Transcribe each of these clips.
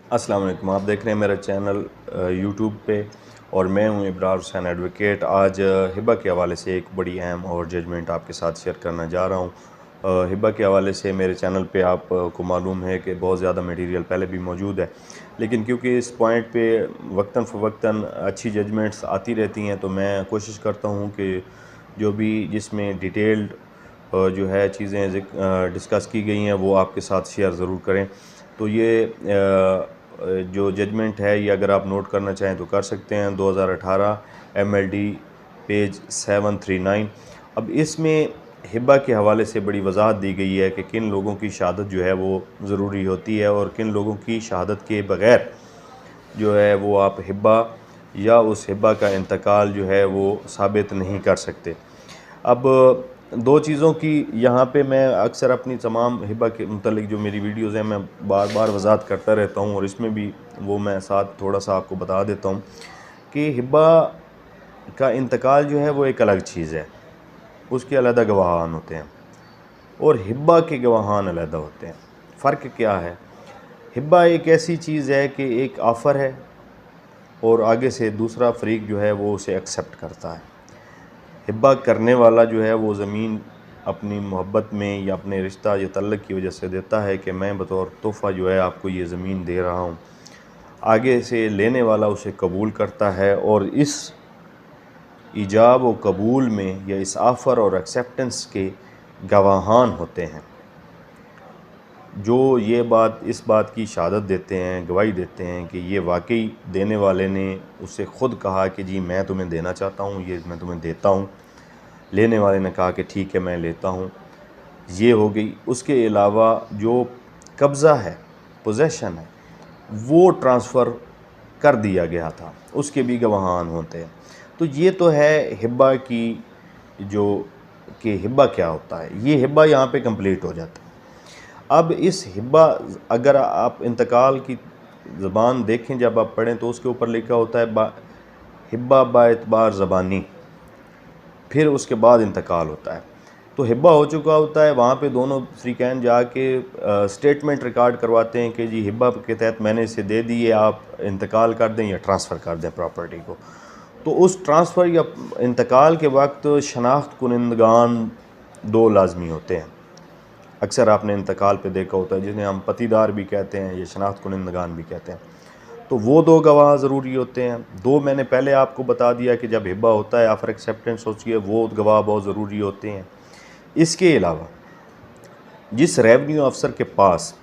अस्सलाम वालेकुम। आप देख रहे हैं मेरा चैनल यूट्यूब पे और मैं हूं इब्रार हुसैन एडवोकेट। आज हिबा के हवाले से एक बड़ी अहम और जजमेंट आपके साथ शेयर करना जा रहा हूं। हिबा के हवाले से मेरे चैनल पे आपको मालूम है कि बहुत ज़्यादा मटेरियल पहले भी मौजूद है, लेकिन क्योंकि इस पॉइंट पे वक्तन फ़वक्तन अच्छी जजमेंट्स आती रहती हैं तो मैं कोशिश करता हूँ कि जो भी जिसमें डिटेल्ड जो है चीज़ें डिस्कस की गई हैं वो आपके साथ शेयर ज़रूर करें। तो ये जो जजमेंट है ये अगर आप नोट करना चाहें तो कर सकते हैं। 2018 MLD पेज 739। अब इसमें हिब्बा के हवाले से बड़ी वजाहत दी गई है कि किन लोगों की शहादत जो है वो ज़रूरी होती है और किन लोगों की शहादत के बग़ैर जो है वो आप हिब्बा या उस हिब्बा का इंतकाल जो है वो साबित नहीं कर सकते। अब दो चीज़ों की यहाँ पे मैं अक्सर अपनी तमाम हिबा के मुतल्लिक जो मेरी वीडियोज़ हैं मैं बार बार वजाहत करता रहता हूँ और इसमें भी वो मैं साथ थोड़ा सा आपको बता देता हूँ कि हिबा का इंतकाल जो है वो एक अलग चीज़ है, उसके अलग गवाहान होते हैं और हिब्बा के गवाहान अलग होते हैं। फ़र्क क्या है? हिब्बा एक ऐसी चीज़ है कि एक ऑफ़र है और आगे से दूसरा फ़रीक जो है वो उसे एक्सेप्ट करता है। हिब्बा करने वाला जो है वो ज़मीन अपनी मोहब्बत में या अपने रिश्ता या तल्लक की वजह से देता है कि मैं बतौर तोहफ़ा जो है आपको ये ज़मीन दे रहा हूँ। आगे से लेने वाला उसे कबूल करता है और इस ईजाब व कबूल में या इस ऑफ़र और एक्सेप्टेंस के गवाहान होते हैं, जो ये बात इस बात की शहादत देते हैं, गवाही देते हैं कि ये वाकई देने वाले ने उससे ख़ुद कहा कि जी मैं तुम्हें देना चाहता हूँ, ये मैं तुम्हें देता हूँ। लेने वाले ने कहा कि ठीक है मैं लेता हूँ। ये हो गई। उसके अलावा जो कब्ज़ा है, पोजेसन है, वो ट्रांसफ़र कर दिया गया था, उसके भी गवाहान होते हैं। तो ये तो है हिब्बा की जो कि हिब्बा क्या होता है, ये हिब्बा यहाँ पे कंप्लीट हो जाता है। अब इस हिब्बा अगर आप इंतकाल की ज़बान देखें, जब आप पढ़ें तो उसके ऊपर लिखा होता है हिब्बा बाएतबार ज़बानी, फिर उसके बाद इंतकाल होता है। तो हिब्बा हो चुका होता है, वहाँ पे दोनों फ़रीक़ैन जाके स्टेटमेंट रिकॉर्ड करवाते हैं कि जी हिब्बा के तहत मैंने इसे दे दी है, आप इंतकाल कर दें या ट्रांसफ़र कर दें प्रॉपर्टी को। तो उस ट्रांसफ़र या इंतकाल के वक्त शनाख्त कुनिंदगान दो लाजमी होते हैं। अक्सर आपने इंतकाल पे देखा होता है जिन्हें हम पतीदार भी कहते हैं या शनाख्त कुनिंदगान भी कहते हैं। तो वो दो गवाह ज़रूरी होते हैं। दो मैंने पहले आपको बता दिया कि जब हिब्बा होता है ऑफ़र एक्सेप्टेंस होती है, वो गवाह बहुत ज़रूरी होते हैं। इसके अलावा जिस रेवेन्यू अफसर के पास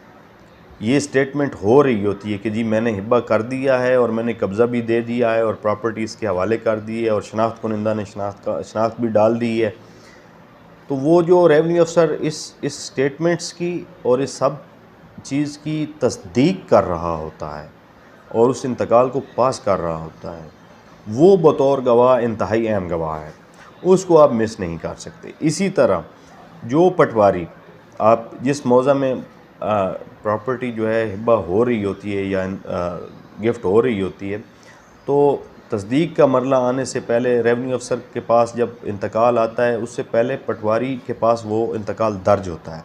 ये स्टेटमेंट हो रही होती है कि जी मैंने हिब्बा कर दिया है और मैंने कब्ज़ा भी दे दिया है और प्रॉपर्टी इसके हवाले कर दी है और शनाख्त कुनिंदा ने शनाख्त भी डाल दी है, तो वो जो रेवेन्यू अफसर इस स्टेटमेंट्स की और इस सब चीज़ की तस्दीक कर रहा होता है और उस इंतकाल को पास कर रहा होता है, वो बतौर गवाह इंतहाई अहम गवाह है, उसको आप मिस नहीं कर सकते। इसी तरह जो पटवारी आप जिस मौज़ा में प्रॉपर्टी जो है हिब्बा हो रही होती है या गिफ्ट हो रही होती है, तो तस्दीक का मरला आने से पहले रेवेन्यू अफसर के पास जब इंतकाल आता है, उससे पहले पटवारी के पास वो इंतकाल दर्ज होता है,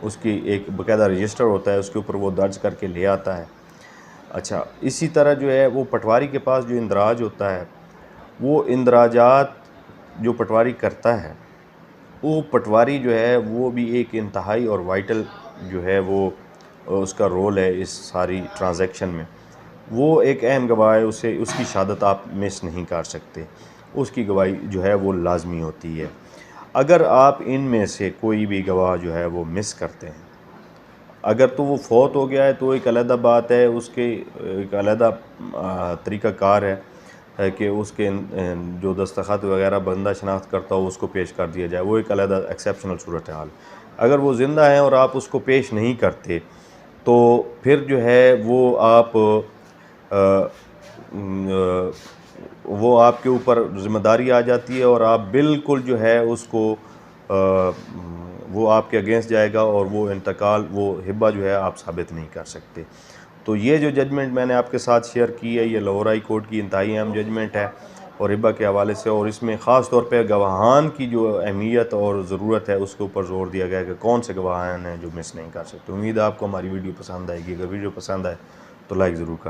उसकी एक बाकायदा रजिस्टर होता है, उसके ऊपर वो दर्ज करके ले आता है। अच्छा, इसी तरह जो है वो पटवारी के पास जो इंदराज होता है, वो इंदराजात जो पटवारी करता है, वो पटवारी जो है वो भी एक इंतहाई और वाइटल जो है वो उसका रोल है इस सारी ट्रांजैक्शन में। वो एक अहम गवाह है, उसे उसकी शहादत आप मिस नहीं कर सकते, उसकी गवाही जो है वो लाजमी होती है। अगर आप इनमें से कोई भी गवाह जो है वो मिस करते हैं, अगर तो वो फौत हो गया है तो एक अलग बात है, उसके एक अलग तरीक़ाकार है कि उसके जो दस्तखत वगैरह बंदा शनाख्त करता हो उसको पेश कर दिया जाए, वो एक अलग एक्सेप्शनल सूरत हाल। अगर वो ज़िंदा है और आप उसको पेश नहीं करते तो फिर जो है वो आपके ऊपर ज़िम्मेदारी आ जाती है और आप बिल्कुल जो है उसको वो आपके अगेंस्ट जाएगा और वो इंतकाल वो हिब्बा जो है आप साबित नहीं कर सकते। तो ये जो जजमेंट मैंने आपके साथ शेयर की है, ये लाहौर हाई कोर्ट की इंतहाई अहम जजमेंट है और हिब्बा के हवाले से, और इसमें ख़ास तौर पे गवाहान की जो अहमियत और ज़रूरत है उसके ऊपर ज़ोर दिया गया है कि कौन से गवाहान हैं जो मिस नहीं कर सकते। उम्मीद है आपको हमारी वीडियो पसंद आएगी। अगर वीडियो पसंद आए तो लाइक ज़रूर कर